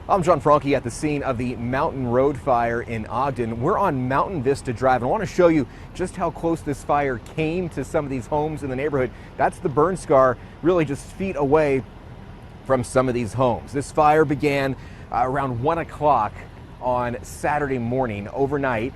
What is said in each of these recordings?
I'm John Franke at the scene of the Mountain Road fire in Ogden. We're on Mountain Vista Drive, and I want to show you just how close this fire came to some of these homes in the neighborhood. That's the burn scar, really just feet away from some of these homes. This fire began around 1 o'clock on Saturday morning. Overnight,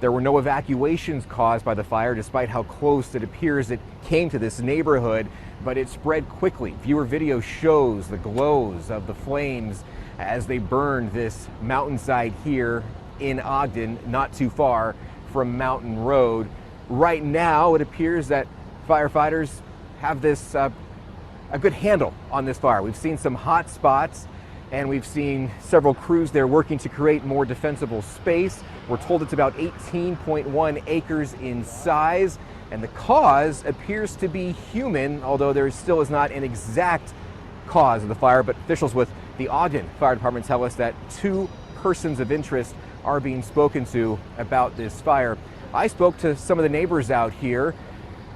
there were no evacuations caused by the fire, despite how close it appears it came to this neighborhood, but it spread quickly. Viewer video shows the glows of the flames as they burned this mountainside here in Ogden, not too far from Mountain Road. Right now, it appears that firefighters have this a good handle on this fire. We've seen some hot spots, and we've seen several crews there working to create more defensible space. We're told it's about 18.1 acres in size, and the cause appears to be human, although there still is not an exact cause of the fire. But officials with the Ogden Fire Department tell us that 2 persons of interest are being spoken to about this fire. I spoke to some of the neighbors out here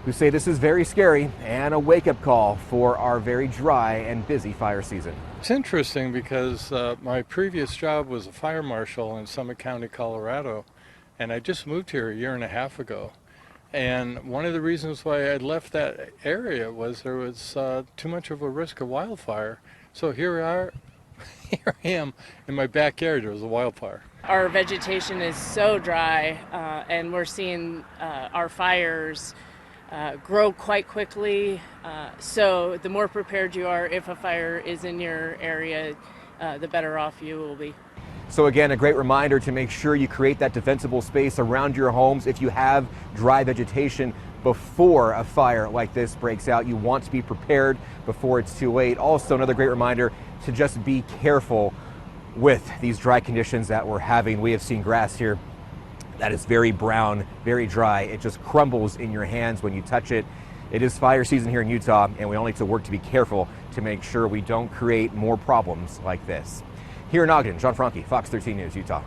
who say this is very scary and a wake-up call for our very dry and busy fire season. It's interesting because my previous job was a fire marshal in Summit County, Colorado, and I just moved here a year and a half ago. And one of the reasons why I left that area was there was too much of a risk of wildfire. So here I am in my backyard. There was a wildfire. Our vegetation is so dry, and we're seeing our fires grow quite quickly. So the more prepared you are if a fire is in your area, the better off you will be. So again, a great reminder to make sure you create that defensible space around your homes. If you have dry vegetation before a fire like this breaks out, you want to be prepared before it's too late. Also, another great reminder to just be careful with these dry conditions that we're having. We have seen grass here that is very brown, very dry. It just crumbles in your hands when you touch it. It is fire season here in Utah, and we all need to work to be careful to make sure we don't create more problems like this. Here in Ogden, John Franke, Fox 13 News, Utah.